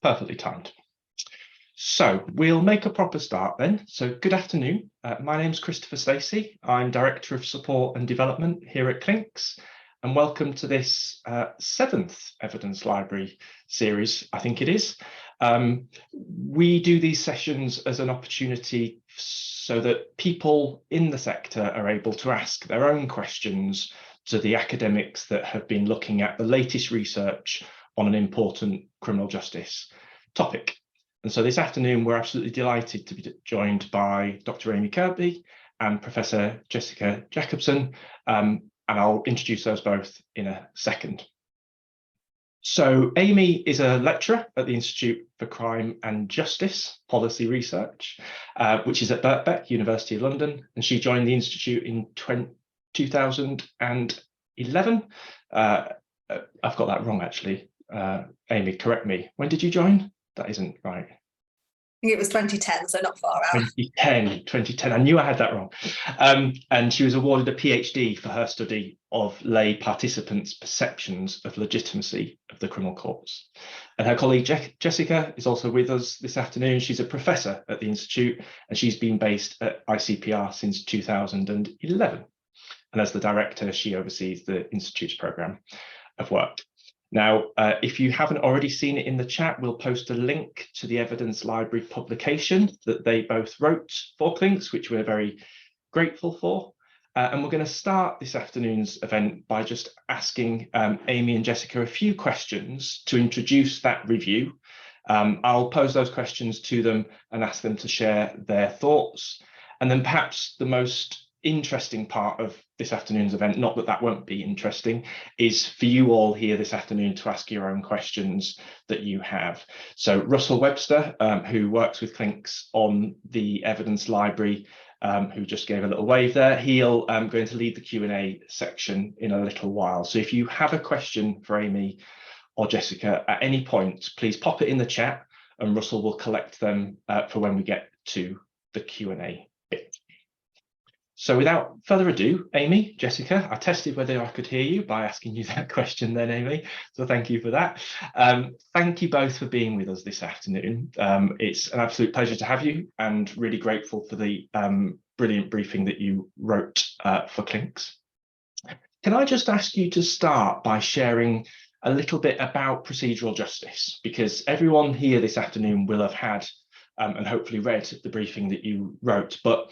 Perfectly timed. So we'll make a proper start then. So good afternoon. My name's Christopher Stacey. I'm Director of Support and Development here at Clinks, and welcome to this 7th Evidence Library series, I think it is. We do these sessions as an opportunity so that people in the sector are able to ask their own questions to the academics that have been looking at the latest research on an important criminal justice topic. And so this afternoon, we're absolutely delighted to be joined by Dr. Amy Kirby and Professor Jessica Jacobson, and I'll introduce those both in a second. So Amy is a lecturer at the Institute for Crime and Justice Policy Research, which is at Birkbeck, University of London, and she joined the Institute in 2011. I've got that wrong, actually. Amy, correct me. When did you join? That isn't right. I think it was 2010, so not far out. 2010. I knew I had that wrong. And she was awarded a PhD for her study of lay participants' perceptions of legitimacy of the criminal courts. And her colleague Jessica is also with us this afternoon. She's a professor at the Institute, and she's been based at ICPR since 2011. And as the director, she oversees the Institute's programme of work. Now, if you haven't already seen it in the chat, we'll post a link to the Evidence Library publication that they both wrote for Clinks, which we're very grateful for. And we're going to start this afternoon's event by just asking Amy and Jessica a few questions to introduce that review. I'll pose those questions to them and ask them to share their thoughts. And then perhaps the most interesting part of this afternoon's event, not that that won't be interesting, is for you all here this afternoon to ask your own questions that you have. So Russell Webster, who works with Clinks on the Evidence Library, who just gave a little wave there, he'll going to lead the Q&A section in a little while. So if you have a question for Amy or Jessica at any point, please pop it in the chat and Russell will collect them for when we get to the Q&A bit. So without further ado, Amy, Jessica, I tested whether I could hear you by asking you that question then, Amy. So thank you for that. Thank you both for being with us this afternoon. It's an absolute pleasure to have you and really grateful for the brilliant briefing that you wrote for Clinks. Can I just ask you to start by sharing a little bit about procedural justice? Because everyone here this afternoon will have had and hopefully read the briefing that you wrote, but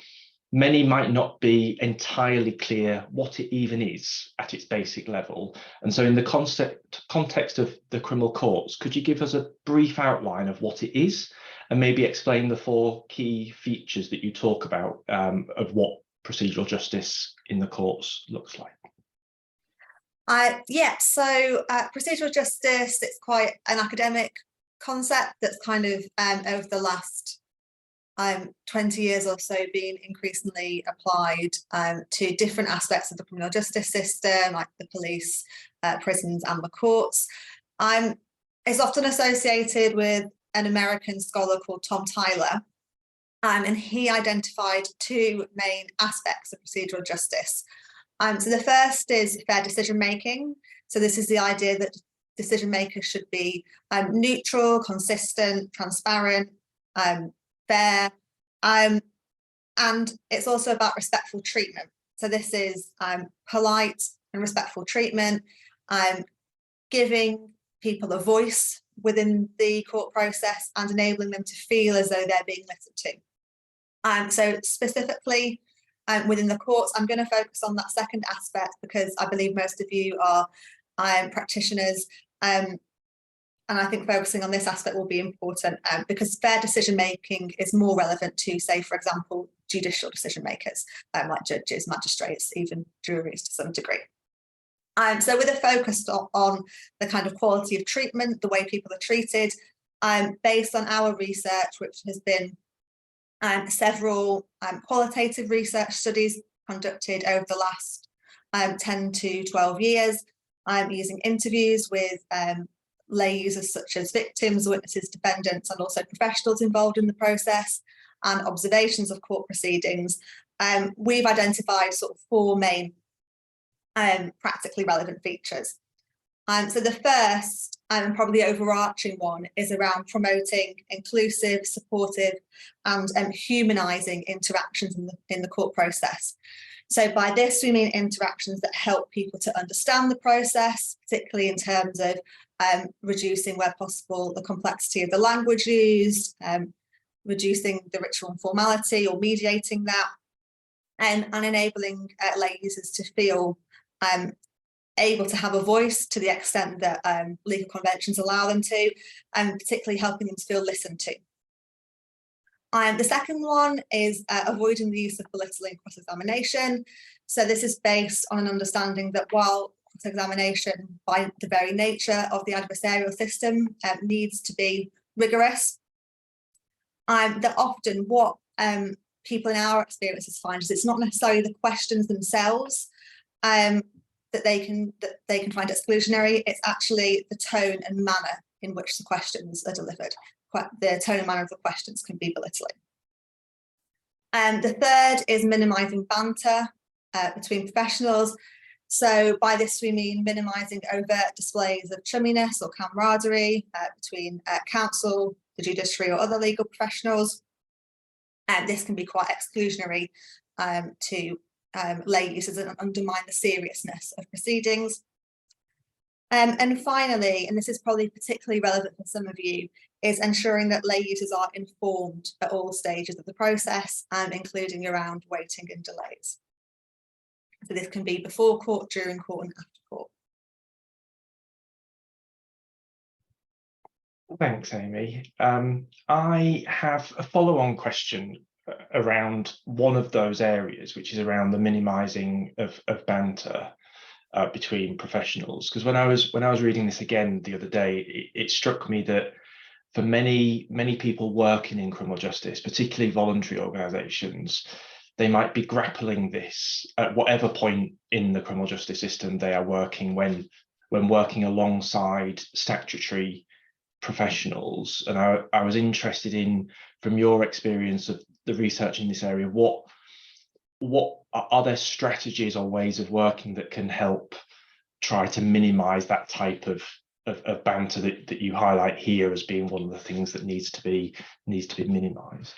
many might not be entirely clear what it even is at its basic level. And so in the context of the criminal courts, could you give us a brief outline of what it is and maybe explain the 4 key features that you talk about of what procedural justice in the courts looks like? Procedural justice, it's quite an academic concept that's kind of over the last 20 years or so been increasingly applied to different aspects of the criminal justice system, like the police, prisons and the courts. It's often associated with an American scholar called Tom Tyler, and he identified 2 main aspects of procedural justice. So the first is fair decision making. So this is the idea that decision makers should be neutral, consistent, transparent, fair, and it's also about respectful treatment. So this is polite and respectful treatment, giving people a voice within the court process and enabling them to feel as though they're being listened to. So specifically within the courts, I'm going to focus on that second aspect because I believe most of you are practitioners. And I think focusing on this aspect will be important because fair decision making is more relevant to, say, for example, judicial decision makers, like judges, magistrates, even juries to some degree. So with a focus on the kind of quality of treatment, the way people are treated, based on our research, which has been several qualitative research studies conducted over the last 10 to 12 years, using interviews with lay users such as victims, witnesses, defendants, and also professionals involved in the process, and observations of court proceedings. We've identified sort of 4 main practically relevant features. So the first and probably the overarching one is around promoting inclusive, supportive, and humanising interactions in the court process. So by this, we mean interactions that help people to understand the process, particularly in terms of reducing, where possible, the complexity of the language used, reducing the ritual and formality or mediating that, and enabling lay users to feel able to have a voice to the extent that legal conventions allow them to, and particularly helping them to feel listened to. The second one is avoiding the use of belittling cross-examination. So this is based on an understanding that while cross-examination, by the very nature of the adversarial system, needs to be rigorous, that often what people in our experiences find is it's not necessarily the questions themselves that they can find exclusionary. It's actually the tone and manner in which the questions are delivered. The tone and manner of the questions can be belittling. The third is minimising banter between professionals. So by this we mean minimising overt displays of chumminess or camaraderie between counsel, the judiciary, or other legal professionals. And this can be quite exclusionary to lay users and undermine the seriousness of proceedings. And finally, and this is probably particularly relevant for some of you, is ensuring that lay users are informed at all stages of the process, including around waiting and delays. So this can be before court, during court, and after court. Thanks, Amy. I have a follow-on question around one of those areas, which is around the minimising of banter between professionals. Because when I was reading this again the other day, it struck me that for many people working in criminal justice, particularly voluntary organisations, they might be grappling this at whatever point in the criminal justice system they are working, when working alongside statutory professionals. And I was interested in, from your experience of the research in this area, what are there strategies or ways of working that can help try to minimise that type of banter that you highlight here as being one of the things that needs to be minimised?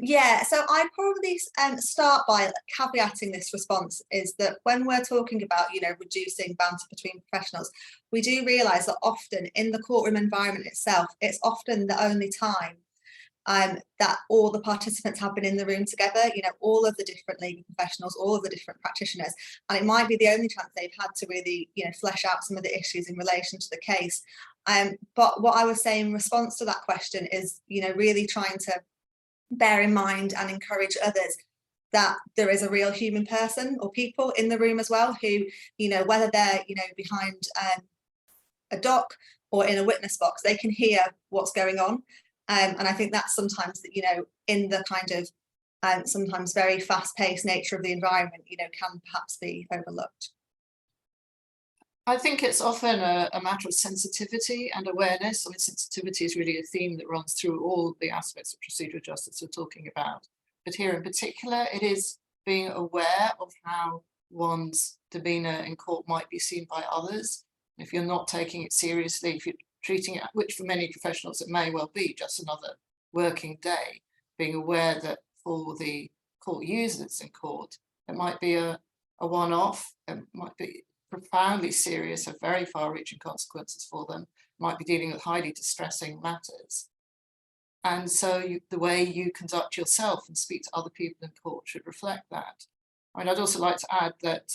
Yeah, so I'd probably start by caveating this response is that when we're talking about, reducing banter between professionals, we do realise that often in the courtroom environment itself, it's often the only time that all the participants have been in the room together, all of the different legal professionals, all of the different practitioners, and it might be the only chance they've had to really, flesh out some of the issues in relation to the case. But what I would say in response to that question is, really trying to bear in mind and encourage others that there is a real human person or people in the room as well who, whether they're, behind a dock or in a witness box, they can hear what's going on. And I think that's sometimes that, in the kind of sometimes very fast-paced nature of the environment, can perhaps be overlooked. I think it's often a matter of sensitivity and awareness. I mean, sensitivity is really a theme that runs through all the aspects of procedural justice we're talking about. But here in particular, it is being aware of how one's demeanour in court might be seen by others. If you're not taking it seriously, if you're treating it, which for many professionals it may well be just another working day, being aware that for the court users in court, it might be a one-off, it might be profoundly serious, have very far-reaching consequences for them, might be dealing with highly distressing matters. And so the way you conduct yourself and speak to other people in court should reflect that. I mean, I'd also like to add that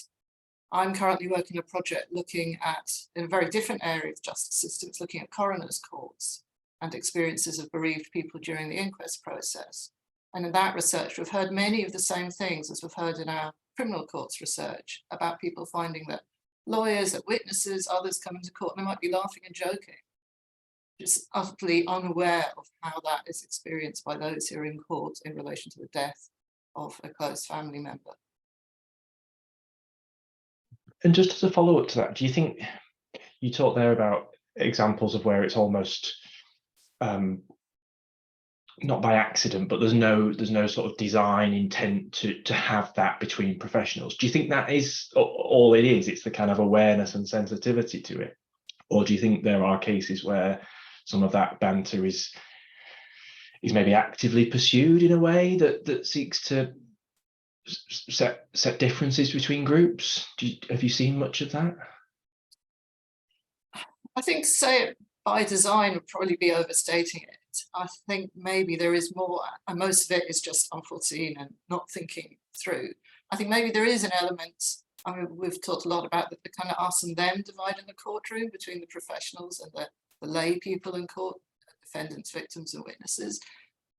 I'm currently working a project looking at, in a very different area of the justice system, it's looking at coroners' courts and experiences of bereaved people during the inquest process. And in that research, we've heard many of the same things as we've heard in our criminal courts research about people finding that lawyers, that witnesses, others come into court, and they might be laughing and joking, just utterly unaware of how that is experienced by those who are in court in relation to the death of a close family member. And just as a follow-up to that, do you think, you talked there about examples of where it's almost not by accident, but there's no sort of design intent to have that between professionals. Do you think that is all it is? It's the kind of awareness and sensitivity to it, Or do you think there are cases where some of that banter is maybe actively pursued in a way that seeks to set differences between groups? Have you seen much of that? I think say it by design would probably be overstating it. I think maybe there is more, and most of it is just unforeseen and not thinking through. I think maybe there is an element. I mean, we've talked a lot about the kind of us and them divide in the courtroom between the professionals and the lay people in court, defendants, victims, and witnesses.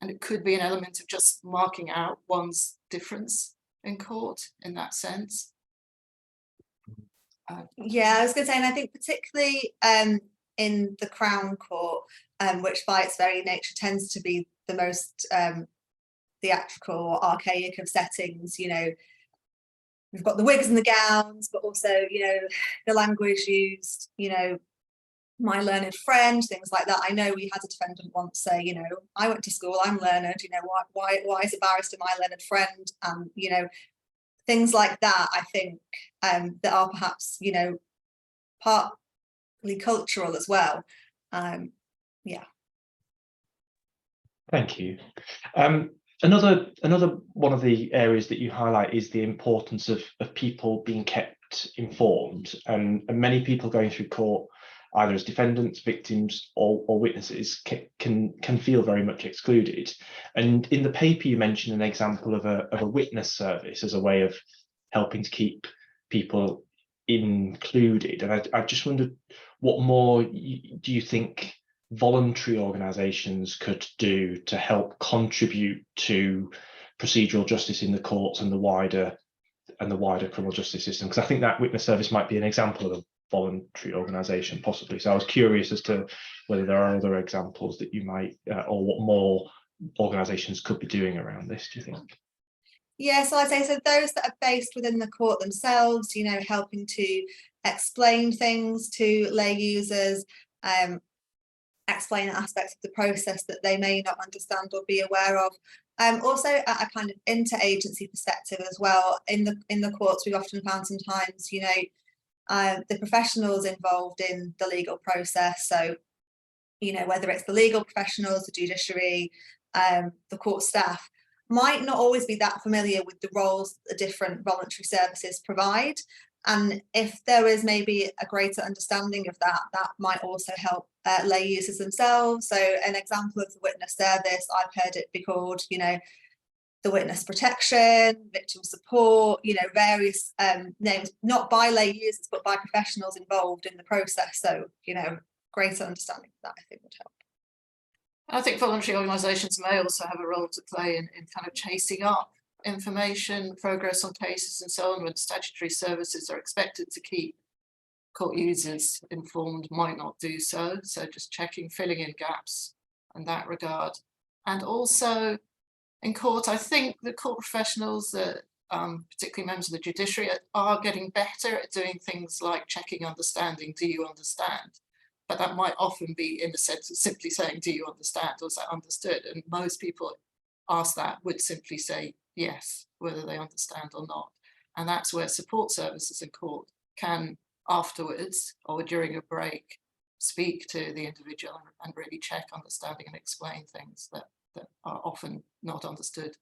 And it could be an element of just marking out one's difference in court in that sense. Yeah, I was going to say, and I think particularly in the Crown Court, which by its very nature tends to be the most theatrical or archaic of settings, you know, we've got the wigs and the gowns, but also, you know, the language used, you know, my learned friend, things like that. I know we had a defendant once say, you know, I went to school, I'm learned, you know, why is a barrister my learned friend? And, you know, things like that, I think, that are perhaps, you know, partly cultural as well. Yeah. Thank you. Another one of the areas that you highlight is the importance of people being kept informed, and many people going through court, either as defendants, victims, or witnesses, can feel very much excluded. And in the paper, you mentioned an example of a witness service as a way of helping to keep people included. And I just wondered, what more do you think voluntary organisations could do to help contribute to procedural justice in the courts and the wider criminal justice system? Because I think that witness service might be an example of a voluntary organisation, possibly. So I was curious as to whether there are other examples that you might, or what more organisations could be doing around this, do you think? Yeah, so I'd say, so those that are based within the court themselves, you know, helping to explain things to lay users, explain aspects of the process that they may not understand or be aware of. Also at a kind of interagency perspective as well, in the courts, we've often found sometimes, you know, the professionals involved in the legal process, so, you know, whether it's the legal professionals, the judiciary, the court staff, might not always be that familiar with the roles the different voluntary services provide. And if there is maybe a greater understanding of that, that might also help lay users themselves. So an example of the witness service, I've heard it be called, you know, the witness protection, victim support, you know, various names, not by lay users, but by professionals involved in the process. So, you know, greater understanding of that, I think, would help. I think voluntary organisations may also have a role to play in kind of chasing up information, progress on cases and so on, when statutory services are expected to keep court users informed, might not do so. So just checking, filling in gaps in that regard. And also in court, I think the court professionals, that particularly members of the judiciary, are getting better at doing things like checking understanding, do you understand? But that might often be in the sense of simply saying, do you understand, or is that understood? And most people asked that would simply say yes, whether they understand or not. And that's where support services in court can afterwards or during a break speak to the individual and really check understanding and explain things that are often not understood,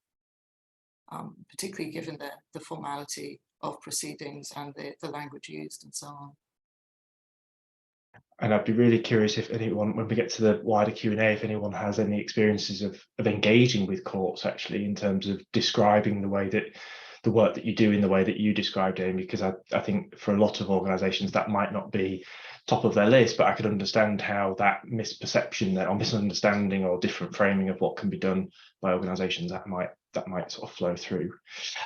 particularly given the formality of proceedings and the language used and so on. And I'd be really curious if anyone, when we get to the wider Q&A, if anyone has any experiences of engaging with courts, actually, in terms of describing the way that the work that you do in the way that you described, Amy, because I think for a lot of organisations that might not be top of their list, but I could understand how that misperception or misunderstanding or different framing of what can be done by organisations that might sort of flow through.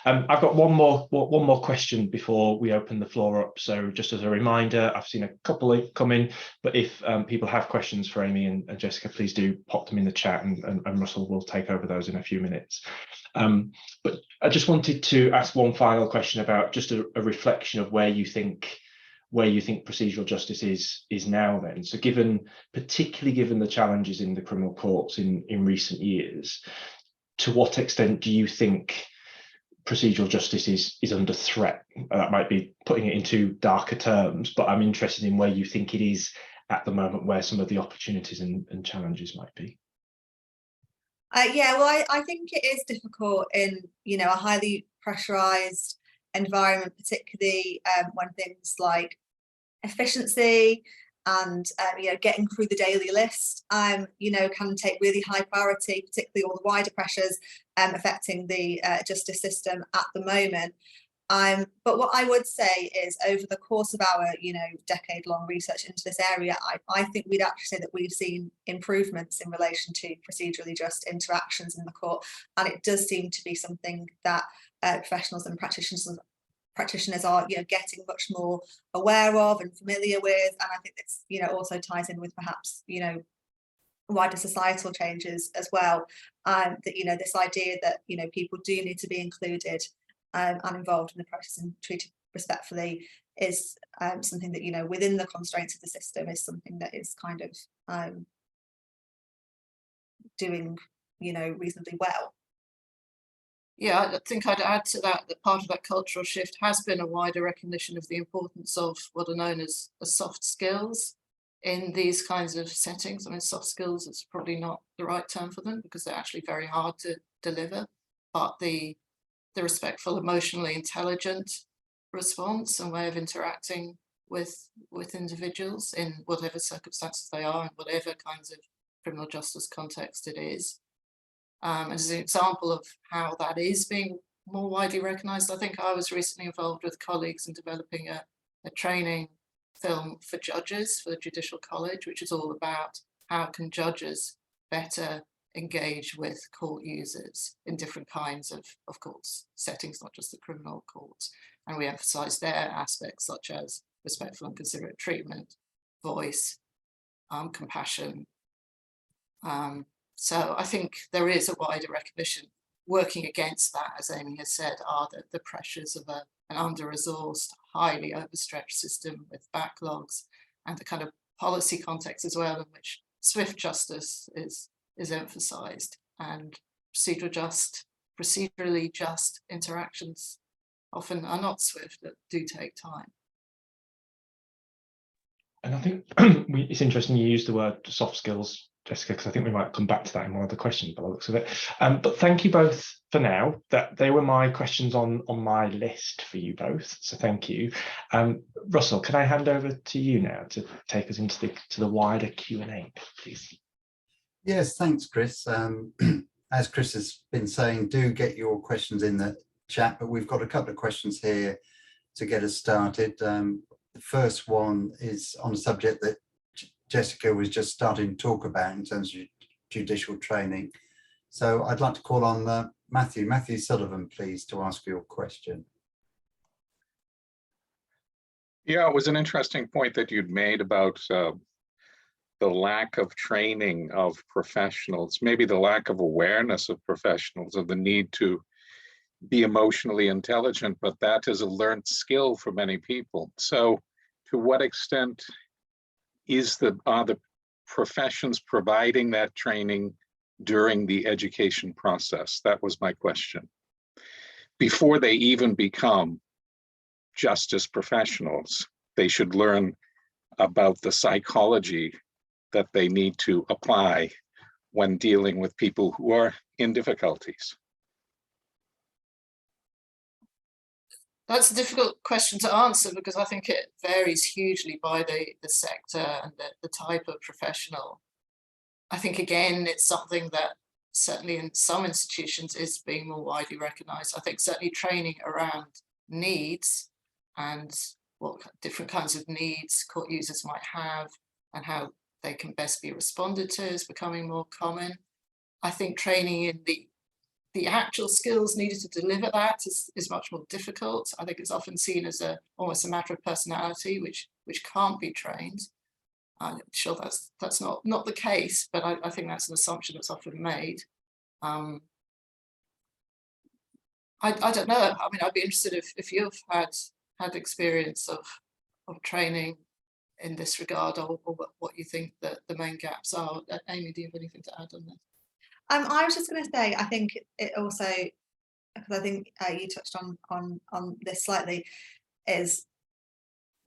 I've got one more question before we open the floor up. So just as a reminder, I've seen a couple come in, but if people have questions for Amy and Jessica, please do pop them in the chat, and Russell will take over those in a few minutes. But I just wanted to ask one final question about just a reflection of where you think procedural justice is now then. So particularly given the challenges in the criminal courts in recent years, to what extent do you think procedural justice is under threat? That might be putting it into darker terms, but I'm interested in where you think it is at the moment where some of the opportunities and challenges might be? Yeah, well, I think it is difficult in, you know, a highly pressurized environment, particularly when things like efficiency and you know, getting through the daily list, you know, can take really high priority, particularly all the wider pressures affecting the justice system at the moment. But what I would say is, over the course of our, you know, decade-long research into this area, I think we'd actually say that we've seen improvements in relation to procedurally just interactions in the court, and it does seem to be something that professionals and practitioners are, you know, getting much more aware of and familiar with. And I think it's, you know, also ties in with perhaps, you know, wider societal changes as well. That, you know, this idea that, you know, people do need to be included and involved in the process and treated respectfully is something that, you know, within the constraints of the system, is something that is kind of doing, you know, reasonably well. Yeah, I think I'd add to that that part of that cultural shift has been a wider recognition of the importance of what are known as soft skills in these kinds of settings. I mean, soft skills is probably not the right term for them because they're actually very hard to deliver, but the respectful, emotionally intelligent response and way of interacting with individuals in whatever circumstances they are, and whatever kinds of criminal justice context it is. As an example of how that is being more widely recognised, I think I was recently involved with colleagues in developing a training film for judges for the Judicial College, which is all about how can judges better engage with court users in different kinds of courts settings, not just the criminal courts. And we emphasise their aspects such as respectful and considerate treatment, voice, compassion. So I think there is a wider recognition. Working against that, as Amy has said, are the pressures of an under-resourced, highly overstretched system with backlogs, and the kind of policy context as well in which swift justice is emphasised, and procedurally just interactions often are not swift, but do take time. And I think it's interesting you use the word soft skills, Jessica, because I think we might come back to that in one of the questions by the looks of it. But thank you both for now. That they were my questions on my list for you both. So thank you. Russell, can I hand over to you now to take us into the wider Q&A, please? Yes, thanks, Chris. As Chris has been saying, do get your questions in the chat, but we've got a couple of questions here to get us started. The first one is on a subject that Jessica was just starting to talk about in terms of judicial training. So I'd like to call on Matthew Sullivan, please, to ask your question. Yeah, it was an interesting point that you'd made about the lack of training of professionals, maybe the lack of awareness of professionals of the need to be emotionally intelligent, but that is a learned skill for many people. So to what extent are the professions providing that training during the education process? That was my question. Before they even become justice professionals, they should learn about the psychology that they need to apply when dealing with people who are in difficulties. That's a difficult question to answer because I think it varies hugely by the sector and the type of professional. I think, again, it's something that certainly in some institutions is being more widely recognised. I think certainly training around needs and what different kinds of needs court users might have and how they can best be responded to is becoming more common. I think training in the actual skills needed to deliver that is much more difficult. I think it's often seen as almost a matter of personality, which can't be trained. I'm sure that's not the case, but I think that's an assumption that's often made. I don't know. I mean, I'd be interested if you've had experience of training in this regard, or what you think that the main gaps are. Amy, do you have anything to add on that? I was just going to say, I think it also, because I think you touched on this slightly, is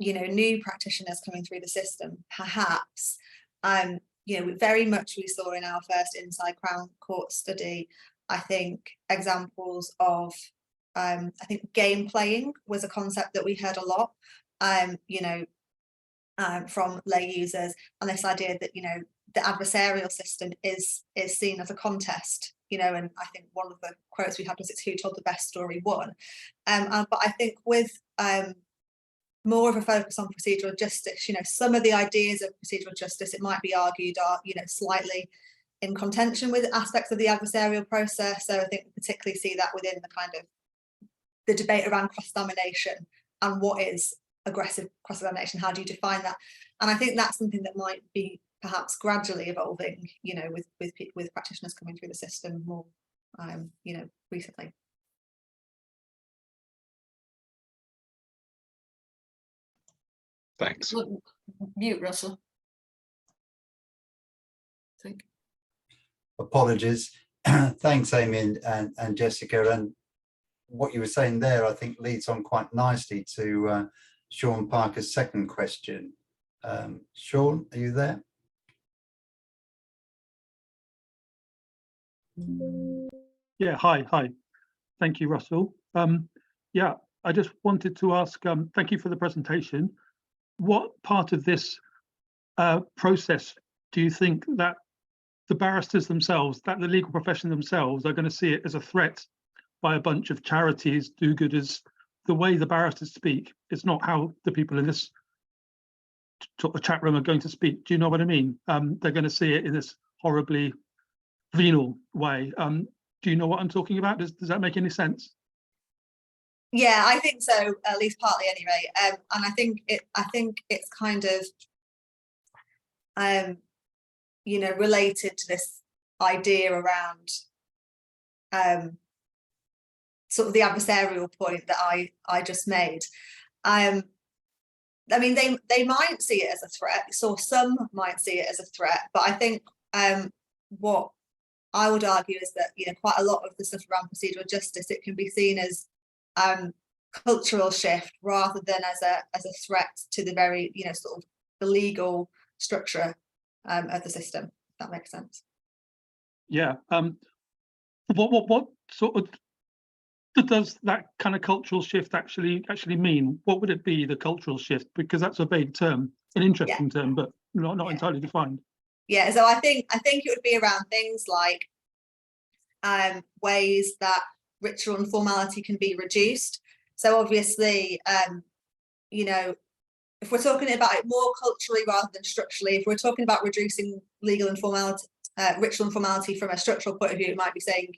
new practitioners coming through the system, perhaps, very much we saw in our first Inside Crown Court study, I think, examples of, I think game playing was a concept that we heard a lot, from lay users, and this idea that, the adversarial system is seen as a contest, and I think one of the quotes we had was, it's who told the best story won. But I think with more of a focus on procedural justice, some of the ideas of procedural justice, it might be argued, are, slightly in contention with aspects of the adversarial process. So I think we particularly see that within the kind of the debate around cross-examination and what is aggressive cross-examination, how do you define that? And I think that's something that might be perhaps gradually evolving, with practitioners coming through the system more, recently. Thanks. Mute, Russell. Think. Apologies. Thanks, Amy and Jessica. And what you were saying there, I think, leads on quite nicely to Sean Parker's second question. Sean, are you there? Yeah, hi. Thank you, Russell. Yeah, I just wanted to ask, thank you for the presentation. What part of this process do you think that the barristers themselves, that the legal profession themselves, are going to see it as a threat by a bunch of charities, do-gooders? The way the barristers speak, it's not how the people in this chat room are going to speak. Do you know what I mean? They're going to see it in this horribly venal way. Do you know what I'm talking about? Does that make any sense? Yeah, I think so, at least partly anyway. And I think it's kind of related to this idea around sort of the adversarial point that I just made. I mean, they might see it as a threat, so some might see it as a threat, but I think what I would argue is that quite a lot of the stuff around procedural justice, it can be seen as cultural shift rather than as a threat to the very sort of the legal structure of the system. If that makes sense. Yeah. What sort of does that kind of cultural shift actually mean? What would it be, the cultural shift? Because that's a vague term, an interesting term, but not entirely defined. Yeah, so I think it would be around things like ways that ritual and formality can be reduced. So obviously, if we're talking about it more culturally rather than structurally, if we're talking about reducing legal and formality, ritual and formality from a structural point of view, it might be saying,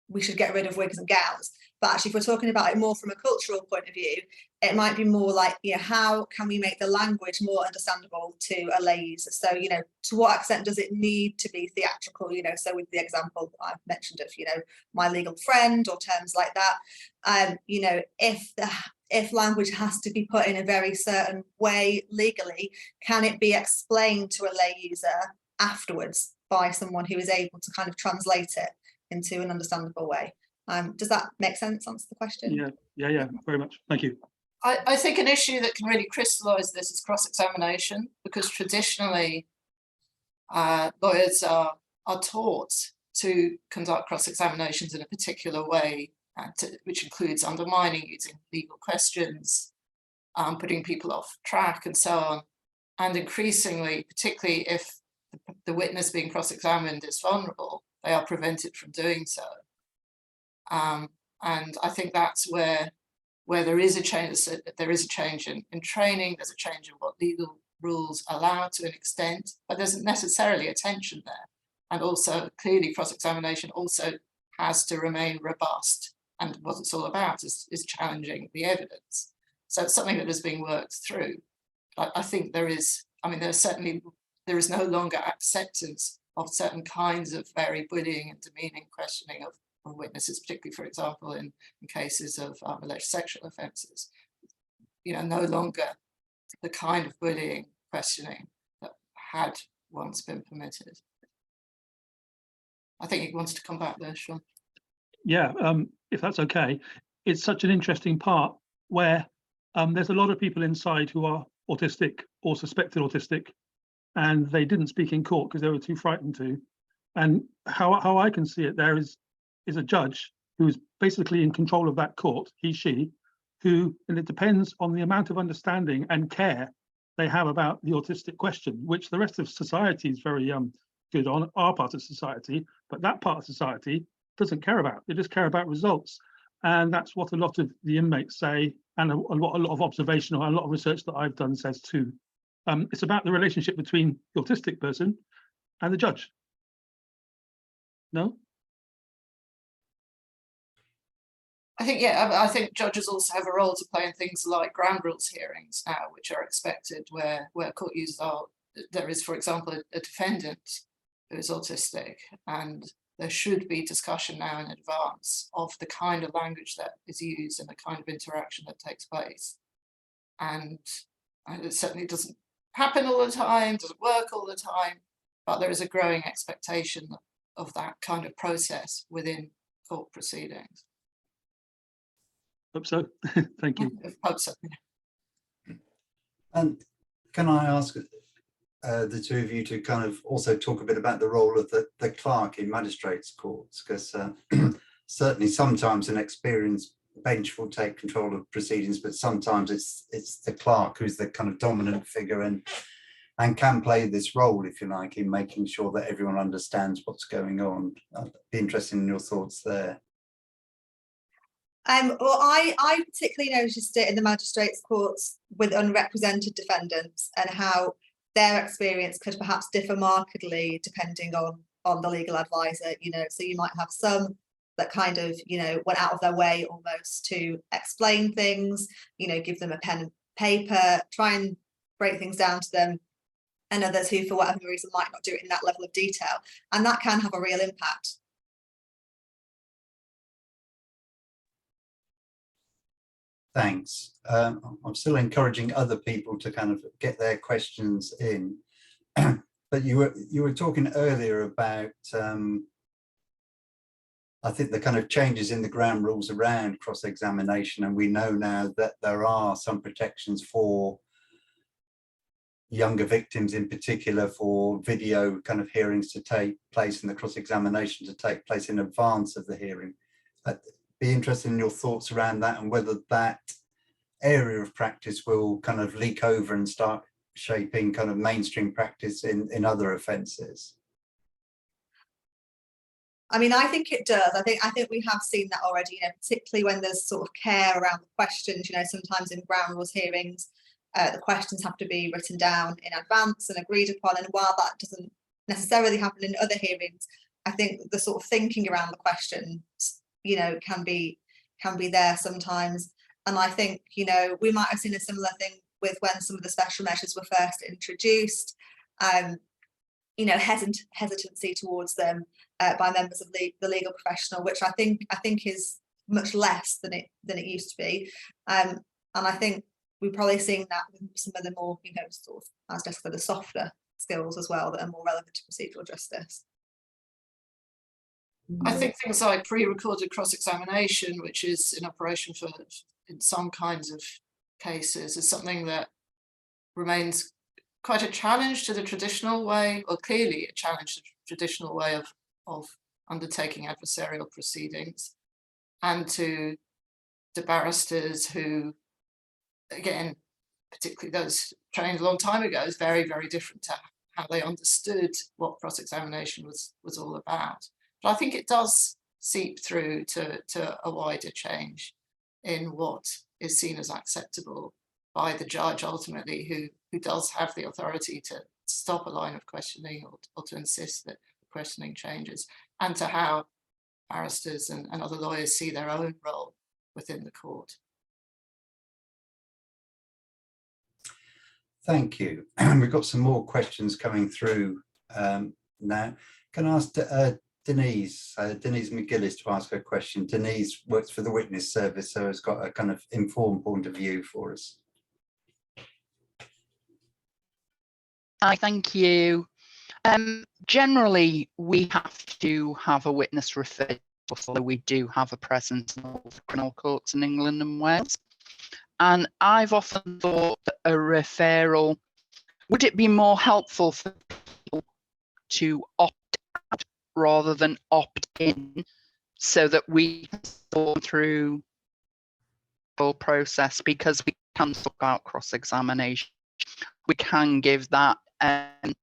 we should get rid of wigs and gowns. But actually, if we're talking about it more from a cultural point of view, it might be more like, how can we make the language more understandable to a lay user? So, to what extent does it need to be theatrical? So with the example I've mentioned of, my legal friend or terms like that, if language has to be put in a very certain way legally, can it be explained to a lay user afterwards by someone who is able to kind of translate it into an understandable way? Does that make sense? Answer the question? Yeah, very much. Thank you. I think an issue that can really crystallise this is cross-examination, because traditionally lawyers are taught to conduct cross-examinations in a particular way, which includes undermining, using legal questions, putting people off track and so on. And increasingly, particularly if the witness being cross-examined is vulnerable, they are prevented from doing so. And I think that's where there is a change. There is a change in training. There's a change in what legal rules allow to an extent, but there's necessarily a tension there. And also, clearly, cross-examination also has to remain robust. And what it's all about is challenging the evidence. So it's something that is being worked through. But I think there is no longer acceptance of certain kinds of very bullying and demeaning questioning of witnesses, particularly, for example, in cases of alleged sexual offences. No longer the kind of bullying questioning that had once been permitted. I think he wants to come back there, Sean. Yeah, if that's okay. It's such an interesting part where there's a lot of people inside who are autistic or suspected autistic, and they didn't speak in court because they were too frightened to. And how I can see it, there is a judge who's basically in control of that court, she, who, and it depends on the amount of understanding and care they have about the autistic question, which the rest of society is very good on, our part of society, but that part of society doesn't care about. They just care about results. And that's what a lot of the inmates say, and a lot of observational and a lot of research that I've done says too. It's about the relationship between the autistic person and the judge. No? I think, yeah, I think judges also have a role to play in things like ground rules hearings now, which are expected where court users are, there is, for example, a defendant who is autistic, and there should be discussion now in advance of the kind of language that is used and the kind of interaction that takes place. And it certainly doesn't happen all the time, doesn't work all the time, but there is a growing expectation of that kind of process within court proceedings. Hope so. Thank you. Hope so. And can I ask the two of you to kind of also talk a bit about the role of the clerk in magistrates' courts, because certainly sometimes an experienced bench will take control of proceedings, but sometimes it's the clerk who's the kind of dominant figure and can play this role, if you like, in making sure that everyone understands what's going on. I'd be interested in your thoughts there. Well, I particularly noticed it in the magistrates' courts with unrepresented defendants, and how their experience could perhaps differ markedly depending on the legal advisor. So you might have some that kind of went out of their way almost to explain things, give them a pen and paper, try and break things down to them, and others who for whatever reason might not do it in that level of detail, and that can have a real impact. Thanks. I'm still encouraging other people to kind of get their questions in. But you were talking earlier about I think the kind of changes in the ground rules around cross-examination, and we know now that there are some protections for younger victims, in particular for video kind of hearings to take place and the cross-examination to take place in advance of the hearing. Be interested in your thoughts around that, and whether that area of practice will kind of leak over and start shaping kind of mainstream practice in other offences. I mean, I think it does. I think we have seen that already, particularly when there's sort of care around the questions. Sometimes in ground rules hearings, the questions have to be written down in advance and agreed upon. And while that doesn't necessarily happen in other hearings, I think the sort of thinking around the questions, can be there sometimes. And I think, we might have seen a similar thing with when some of the special measures were first introduced, hesitancy towards them by members of the legal professional, which I think is much less than it used to be. And I think we're probably seeing that with some of the more, sort of, as Jessica, the softer skills as well that are more relevant to procedural justice. I think things like pre-recorded cross-examination, which is in operation in some kinds of cases, is something that remains quite a challenge to the traditional way, or clearly a challenge to the traditional way of undertaking adversarial proceedings, and to the barristers who, again, particularly those trained a long time ago, is very, very different to how they understood what cross-examination was all about. But I think it does seep through to a wider change in what is seen as acceptable by the judge ultimately, who does have the authority to stop a line of questioning or to insist that questioning changes, and to how barristers and other lawyers see their own role within the court. Thank you. We've got some more questions coming through now. Can I ask Denise McGillis to ask her question? Denise works for the Witness Service, so has got a kind of informed point of view for us. Hi, thank you. Generally, we have to have a witness referred, although we do have a presence in all the criminal courts in England and Wales. And I've often thought that a referral, would it be more helpful for people to opt out rather than opt in, so that we can sort through the whole process, because we can talk about cross-examination, we can give that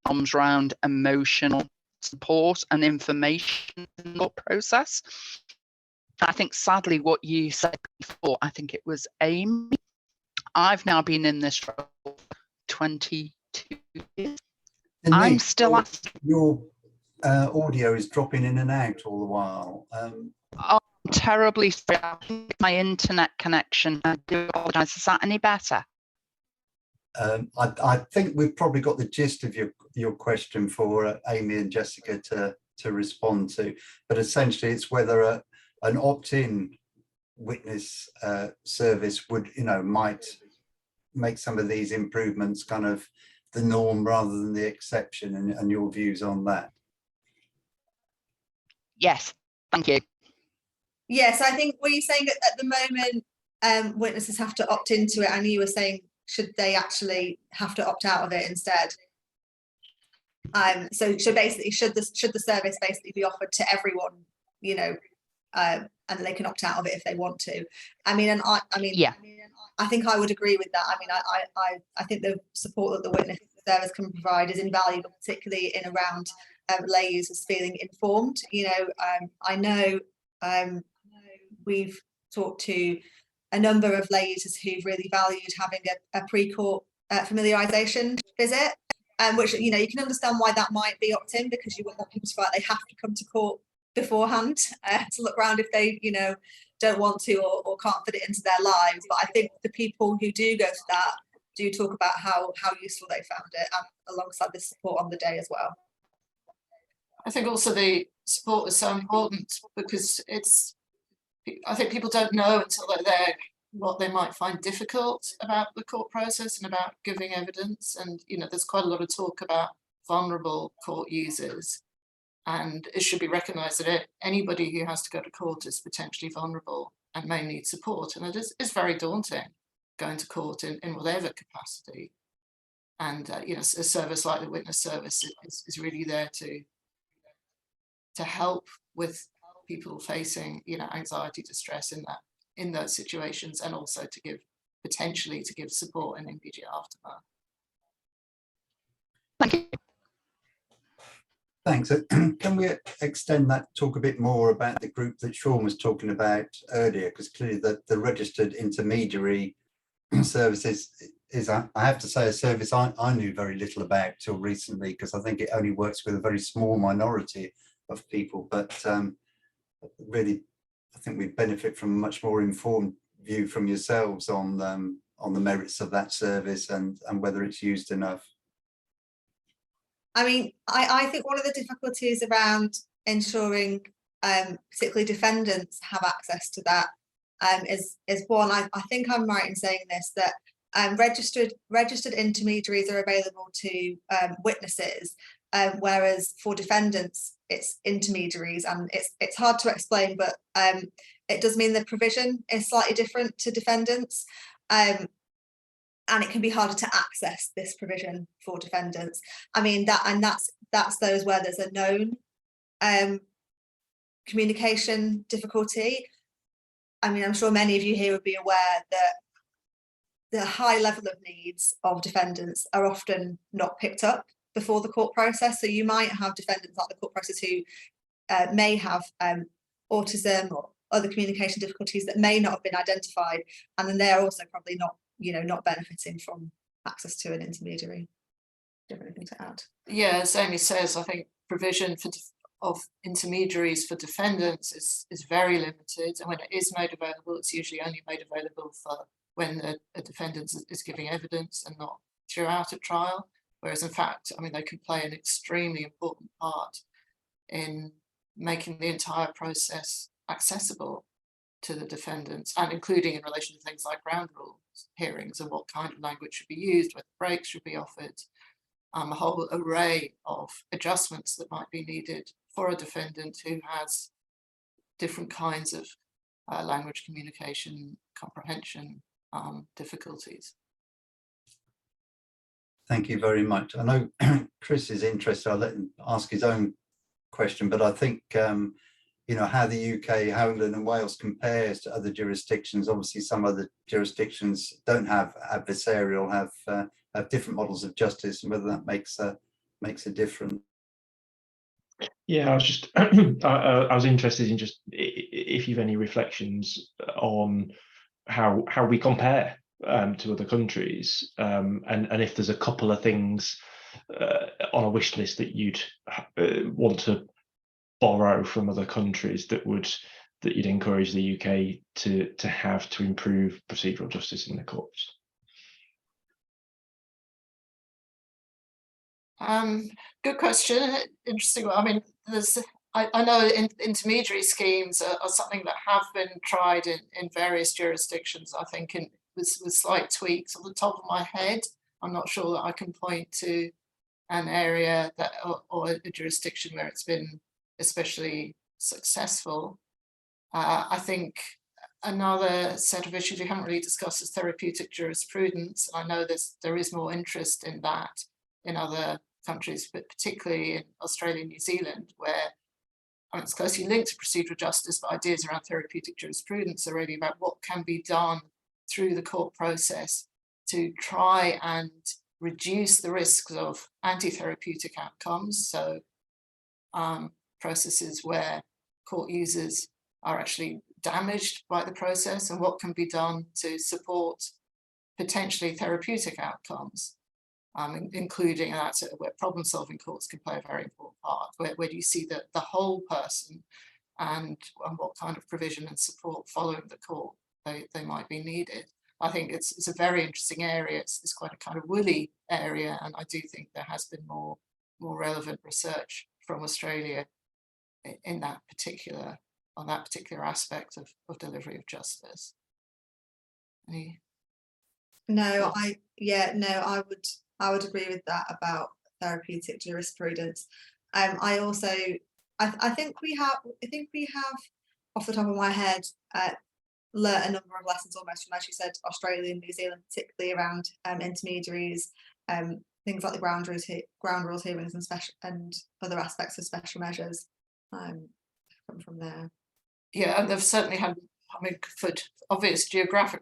arms round emotional support and information in the process. I think sadly what you said before, I think it was Amy, I've now been in this role for 22 years. I'm still asking. Your audio is dropping in and out all the while. Oh, I'm terribly sorry. I think my internet connection. I do apologise. Is that any better? I think we've probably got the gist of your question for Amy and Jessica to respond to, but essentially it's whether an opt-in witness service would, might make some of these improvements kind of the norm rather than the exception, and your views on that. Yes, thank you. Yes, I think what you're saying at the moment, witnesses have to opt into it, and you were saying, should they actually have to opt out of it instead? So basically, should the service basically be offered to everyone, and they can opt out of it if they want to? I mean, Yeah. I think I would agree with that. I mean, I think the support that the witness service can provide is invaluable, particularly in around lay users feeling informed. I know we've talked to a number of lay users who've really valued having a pre-court familiarisation visit, which you can understand why that might be opt-in, because you wouldn't want people to feel like they have to come to court beforehand to look around if they don't want to or can't fit it into their lives. But I think the people who do go to that do talk about how useful they found it, and alongside the support on the day as well. I think also the support is so important, because I think people don't know until they're there what they might find difficult about the court process and about giving evidence. And there's quite a lot of talk about vulnerable court users, and it should be recognised that anybody who has to go to court is potentially vulnerable and may need support. And it is very daunting going to court in whatever capacity. And a service like the witness service is really there to help with people facing anxiety, distress in those situations, and also to potentially give support in immediate aftermath. Thank you. Thanks. Can we extend that, talk a bit more about the group that Sean was talking about earlier? Because clearly the registered intermediary services is, I have to say, a service I knew very little about till recently, because I think it only works with a very small minority of people. But really, I think we benefit from a much more informed view from yourselves on the merits of that service and whether it's used enough. I mean, I think one of the difficulties around ensuring particularly defendants have access to that is one, I think I'm right in saying this, that registered intermediaries are available to witnesses, whereas for defendants it's intermediaries, and it's hard to explain, but it does mean the provision is slightly different to defendants, and it can be harder to access this provision for defendants. I mean, that's those where there's a known communication difficulty. I mean, I'm sure many of you here would be aware that the high level of needs of defendants are often not picked up before the court process. So you might have defendants at the court process who may have autism or other communication difficulties that may not have been identified, and then they're also probably not benefiting from access to an intermediary. Do you have anything to add? Yeah, as Amy says, I think provision of intermediaries for defendants is very limited, and when it is made available, it's usually only made available for when a defendant is giving evidence and not throughout a trial. Whereas in fact, I mean, they can play an extremely important part in making the entire process accessible to the defendants, and including in relation to things like ground rules hearings and what kind of language should be used, whether breaks should be offered, a whole array of adjustments that might be needed for a defendant who has different kinds of language communication comprehension difficulties. Thank you very much. I know Chris is interested. I'll let him ask his own question, but I think you know, how the UK, how England and Wales compares to other jurisdictions. Obviously, some other jurisdictions don't have adversarial, have different models of justice, and whether that makes a difference. Yeah, I was just I was interested in just if you've any reflections on how we compare to other countries, and if there's a couple of things on a wish list that you'd want to borrow from other countries that you'd encourage the UK to have to improve procedural justice in the courts. Good question. Interesting. I mean, I know intermediary schemes are something that have been tried in various jurisdictions. I think with slight tweaks. On the top of my head, I'm not sure that I can point to an area that or a jurisdiction where it's been especially successful. I think another set of issues we haven't really discussed is therapeutic jurisprudence. I know there is more interest in that in other countries, but particularly in Australia and New Zealand, where it's closely linked to procedural justice, but ideas around therapeutic jurisprudence are really about what can be done through the court process to try and reduce the risks of anti-therapeutic outcomes. So processes where court users are actually damaged by the process, and what can be done to support potentially therapeutic outcomes, including that where problem-solving courts can play a very important part. Where do you see the whole person, and what kind of provision and support following the court they might be needed? I think it's a very interesting area. It's quite a kind of woolly area, and I do think there has been more relevant research from Australia in that particular aspect of delivery of justice. No, I would agree with that about therapeutic jurisprudence. I think we have off the top of my head learnt a number of lessons almost from, as you said, Australia and New Zealand, particularly around intermediaries, things like the ground rules hearings and other aspects of special measures come from there. Yeah, and they've certainly had, I mean, for obvious geographic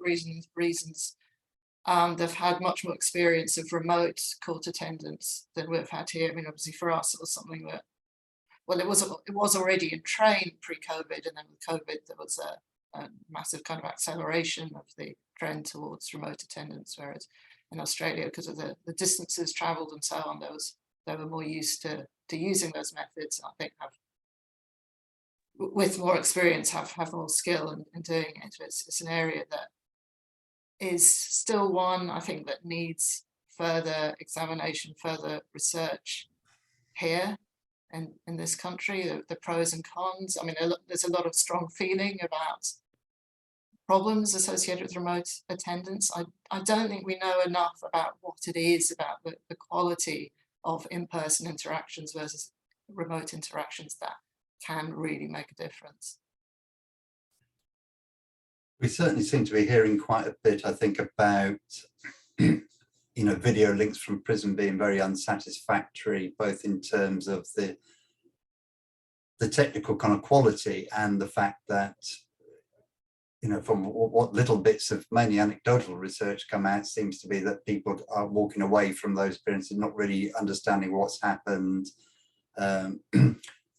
reasons, they've had much more experience of remote court attendance than we've had here. I mean, obviously for us, it was something that, well, it was already in train pre-COVID, and then with COVID, there was a massive kind of acceleration of the trend towards remote attendance, whereas in Australia, because of the distances travelled and so on, they were more used to using those methods. I think with more experience have more skill in doing it. It's an area that is still one, I think, that needs further examination, further research here in this country, the pros and cons. I mean, there's a lot of strong feeling about problems associated with remote attendance. I don't think we know enough about what it is about the quality of in-person interactions versus remote interactions that can really make a difference. We certainly seem to be hearing quite a bit, I think, about video links from prison being very unsatisfactory, both in terms of the technical kind of quality and the fact that, from what little bits of mainly anecdotal research come out, seems to be that people are walking away from those experiences not really understanding what's happened,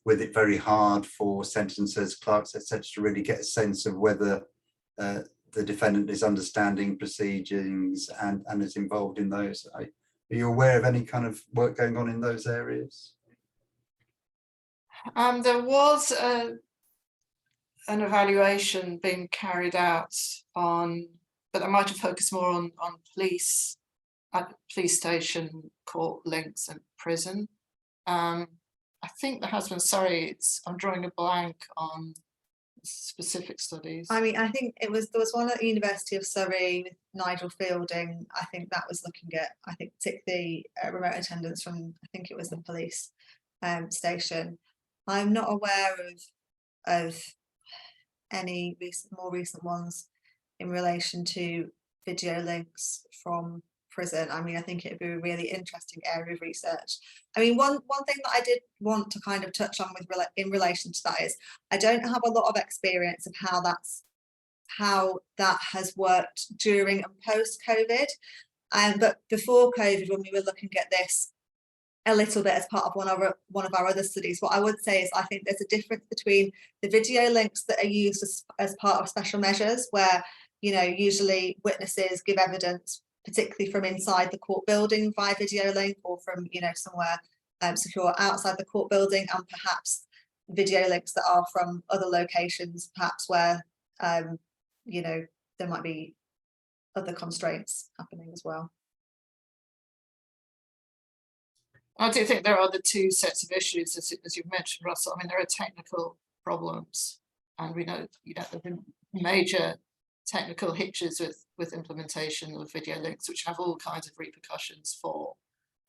with it very hard for sentencers, clerks, etc., to really get a sense of whether the defendant is understanding proceedings and is involved in those. Are you aware of any kind of work going on in those areas? There was an evaluation being carried out on, but I might have focused more on police station, court links and prison. I think there has been, sorry, I'm drawing a blank on specific studies. I mean, I think there was one at the University of Surrey with Nigel Fielding. I think that was looking at, particularly remote attendance from, I think it was the police station. I'm not aware of any more recent ones in relation to video links from prison. I mean, I think it'd be a really interesting area of research. I mean, one thing that I did want to kind of touch on with in relation to that is I don't have a lot of experience of how that has worked during and post COVID. But before COVID, when we were looking at this a little bit as part of one of our other studies, what I would say is I think there's a difference between the video links that are used as part of special measures, where, you know, usually witnesses give evidence, particularly from inside the court building via video link, or from, you know, somewhere secure outside the court building, and perhaps video links that are from other locations, perhaps where you know, there might be other constraints happening as well. I do think there are the two sets of issues, as you've mentioned, Russell. I mean, there are technical problems, and we know, you know, there have been major technical hitches with implementation of video links, which have all kinds of repercussions for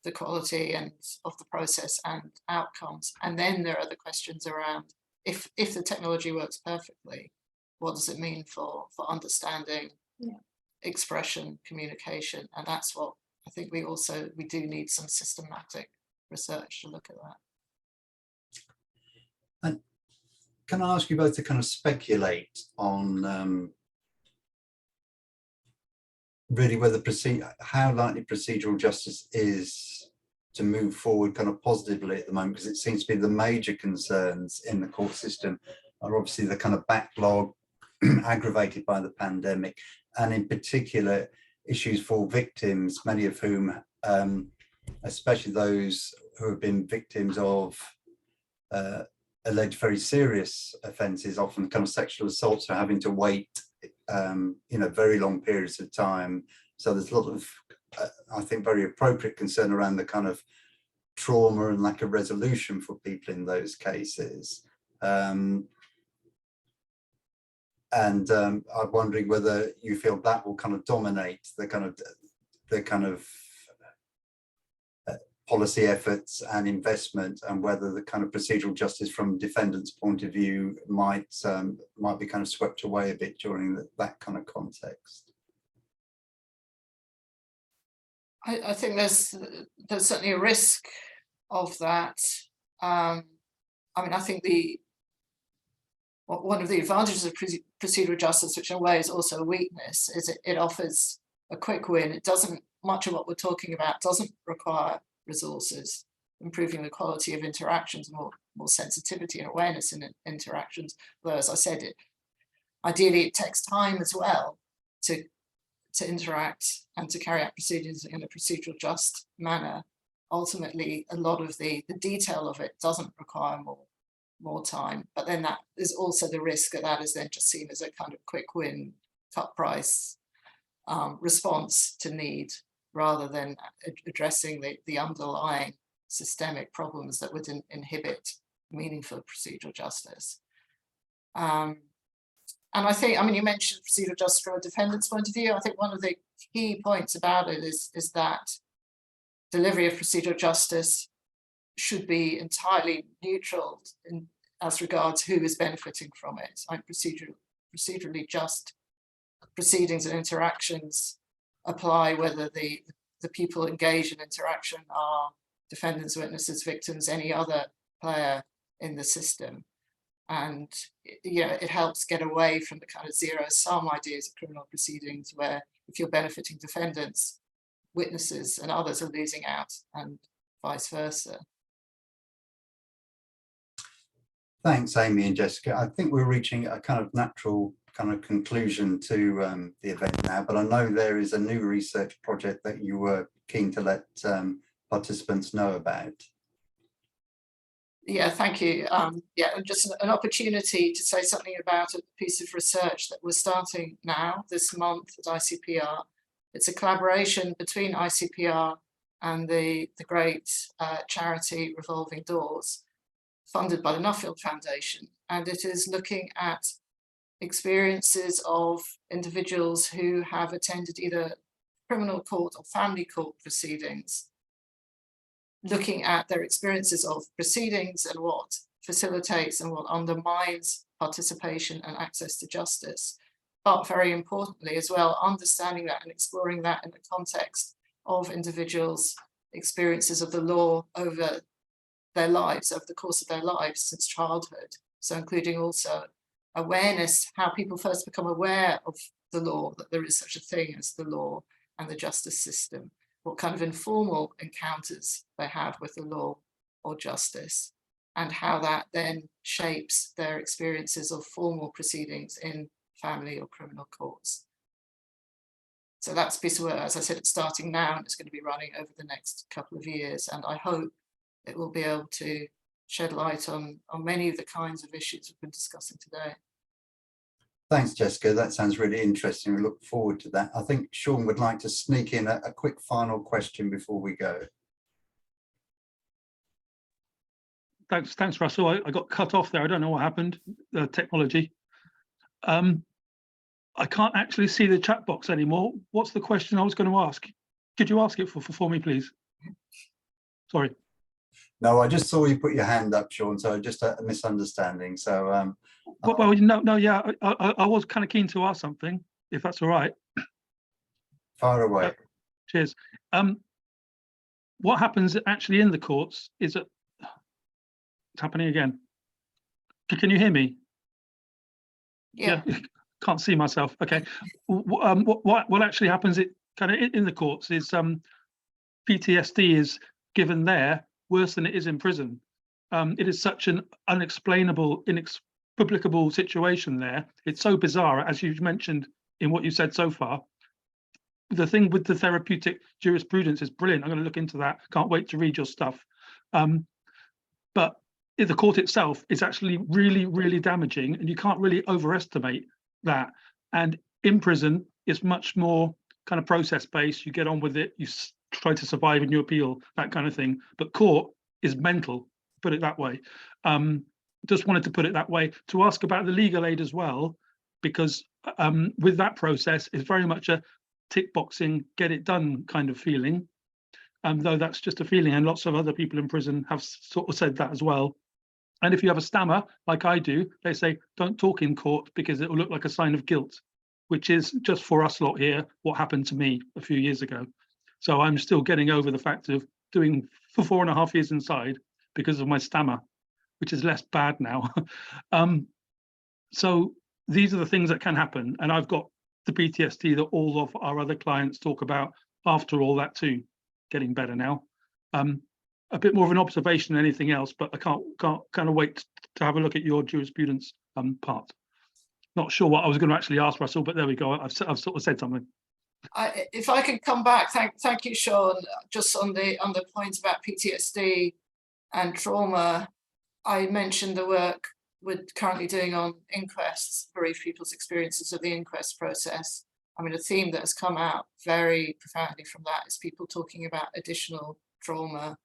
the quality and of the process and outcomes. And then there are the questions around if the technology works perfectly, what does it mean for understanding, expression, communication? And that's what I think we do need some systematic research to look at that. And can I ask you both to kind of speculate on really whether how likely procedural justice is to move forward kind of positively at the moment, because it seems to be the major concerns in the court system are obviously the kind of backlog aggravated by the pandemic, and in particular issues for victims, many of whom, especially those who have been victims of alleged very serious offences, often kind of sexual assaults, are having to wait you know, very long periods of time. So there's a lot of I think very appropriate concern around the kind of trauma and lack of resolution for people in those cases. And I'm wondering whether you feel that will kind of dominate the kind of policy efforts and investment, and whether the kind of procedural justice from defendants' point of view might be kind of swept away a bit during that kind of context. I think there's certainly a risk of that. I mean, I think one of the advantages of procedural justice, which in a way is also a weakness, is it offers a quick win. It doesn't, much of what we're talking about doesn't require resources, improving the quality of interactions, more sensitivity and awareness in interactions. Though, as I said, ideally it takes time as well to interact and to carry out proceedings in a procedural just manner. Ultimately, a lot of the detail of it doesn't require more time, but then that is also the risk that is then just seen as a kind of quick win, cut price response to need, rather than addressing the underlying systemic problems that would inhibit meaningful procedural justice. And I think, I mean, you mentioned procedural justice from a defendant's point of view. I think one of the key points about it is that delivery of procedural justice should be entirely neutral as regards who is benefiting from it. Like procedurally just proceedings and interactions apply whether the people engaged in interaction are defendants, witnesses, victims, any other player in the system. And it helps get away from the kind of zero-sum ideas of criminal proceedings, where if you're benefiting defendants, witnesses and others are losing out, and vice versa. Thanks, Amy and Jessica. I think we're reaching a kind of natural kind of conclusion to the event now, but I know there is a new research project that you were keen to let participants know about. Yeah, thank you. Yeah, just an opportunity to say something about a piece of research that we're starting now this month at ICPR. It's a collaboration between ICPR and the great charity Revolving Doors, funded by the Nuffield Foundation, and it is looking at experiences of individuals who have attended either criminal court or family court proceedings, looking at their experiences of proceedings and what facilitates and what undermines participation and access to justice. but very importantly as well, understanding that and exploring that in the context of individuals' experiences of the law over their lives, over the course of their lives since childhood. So including also awareness, how people first become aware of the law, that there is such a thing as the law and the justice system, what kind of informal encounters they have with the law or justice, and how that then shapes their experiences of formal proceedings in family or criminal courts. So that's a piece of work, as I said, it's starting now and it's going to be running over the next couple of years. And I hope it will be able to shed light on many of the kinds of issues we've been discussing today. Thanks, Jessica. That sounds really interesting. We look forward to that. I think Sean would like to sneak in a quick final question before we go. Thanks, Russell. I got cut off there. I don't know what happened. Technology. I can't actually see the chat box anymore. What's the question I was going to ask? Could you ask it for me, please? Sorry. No, I just saw you put your hand up, Sean, so just a misunderstanding. So, well, no, yeah, I was kind of keen to ask something, if that's all right. Far away. Cheers. What happens actually in the courts is that it's happening again. Can you hear me? Yeah. Can't see myself. Okay. What actually happens in the courts is PTSD is given there worse than it is in prison. It is such an unexplainable, inexplicable situation there. It's so bizarre, as you've mentioned in what you said so far. The thing with the therapeutic jurisprudence is brilliant. I'm going to look into that. Can't wait to read your stuff. But the court itself is actually really, really damaging, and you can't really overestimate that. And in prison, it's much more kind of process-based. You get on with it. You try to survive and you appeal, that kind of thing. But court is mental, put it that way. Just wanted to put it that way to ask about the legal aid as well, because with that process, it's very much a tick boxing, get it done kind of feeling. Though that's just a feeling, and lots of other people in prison have sort of said that as well. And if you have a stammer, like I do, they say, don't talk in court because it will look like a sign of guilt, which is just for us lot here, what happened to me a few years ago. So I'm still getting over the fact of doing for 4.5 years inside because of my stammer, which is less bad now. So these are the things that can happen. And I've got the PTSD that all of our other clients talk about after all that too, getting better now. A bit more of an observation than anything else, but I can't kind of wait to have a look at your jurisprudence part. Not sure what I was going to actually ask, Russell, but there we go. I've sort of said something. If I can come back, thank you, Sean. Just on the point about PTSD and trauma, I mentioned the work we're currently doing on inquests, bereaved people's experiences of the inquest process. I mean, a theme that has come out very profoundly from that is people talking about additional trauma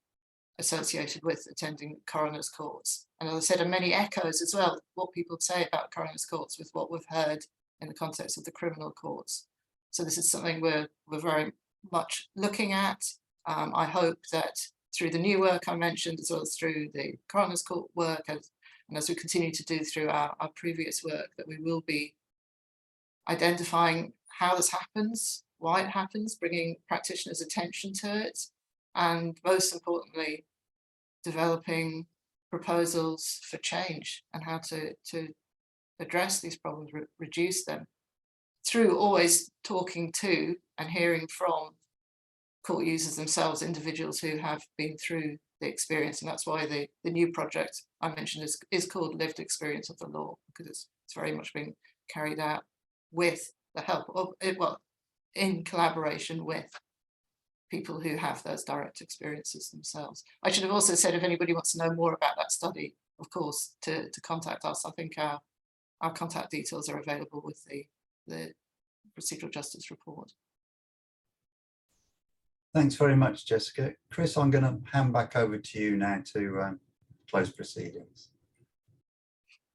associated with attending coroner's courts. And as I said, and many echoes as well, what people say about coroner's courts with what we've heard in the context of the criminal courts. So this is something we're very much looking at. I hope that through the new work I mentioned, as well as through the coroner's court work, and as we continue to do through our previous work, that we will be identifying how this happens, why it happens, bringing practitioners' attention to it, and most importantly, developing proposals for change and how to address these problems, reduce them, through always talking to and hearing from court users themselves, individuals who have been through the experience. And that's why the new project I mentioned is called Lived Experience of the Law, because it's very much being carried out with the help of, well, in collaboration with people who have those direct experiences themselves. I should have also said, if anybody wants to know more about that study, of course, to contact us. I think our contact details are available with the Procedural Justice Report. Thanks very much, Jessica. Chris, I'm going to hand back over to you now to close proceedings.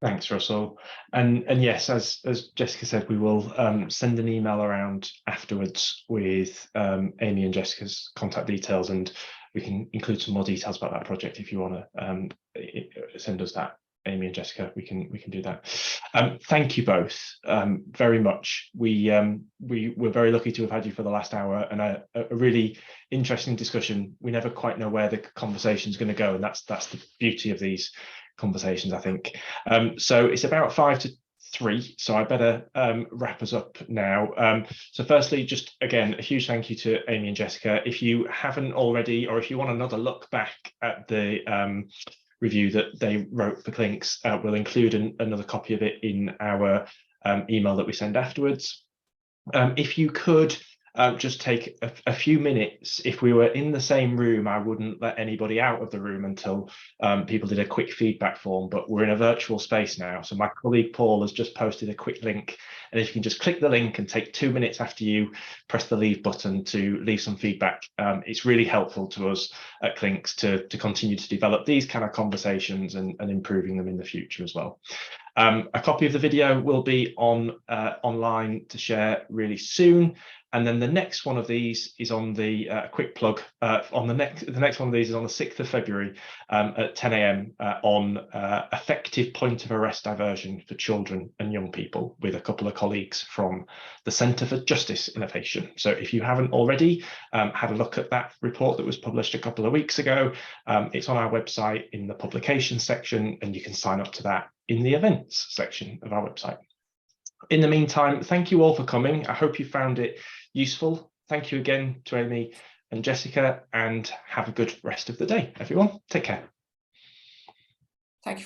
Thanks, Russell. And yes, as Jessica said, we will send an email around afterwards with Amy and Jessica's contact details, and we can include some more details about that project if you want to send us that Amy and Jessica, we can do that. Thank you both very much. We're very lucky to have had you for the last hour, and a really interesting discussion. We never quite know where the conversation is going to go, and that's the beauty of these conversations, I think. So it's about 5 to 3, so I better wrap us up now. So firstly, just again, a huge thank you to Amy and Jessica. If you haven't already, or if you want another look back at the review that they wrote for Clinks, we'll include another copy of it in our email that we send afterwards. If you could just take a few minutes. If we were in the same room, I wouldn't let anybody out of the room until people did a quick feedback form, but we're in a virtual space now. So my colleague Paul has just posted a quick link, and if you can just click the link and take 2 minutes after you press the leave button to leave some feedback, it's really helpful to us at Clinks to continue to develop these kind of conversations and improving them in the future as well. A copy of the video will be online to share really soon, and then the next one of these is on the quick plug. The next one of these is on the 6th of February at 10 AM on effective point of arrest diversion for children and young people, with a couple of colleagues from the Centre for Justice Innovation. So if you haven't already had a look at that report that was published a couple of weeks ago, it's on our website in the publications section, and you can sign up to that in the events section of our website. In the meantime, thank you all for coming. I hope you found it useful. Thank you again to Amy and Jessica, and have a good rest of the day, everyone. Take care. Thank you.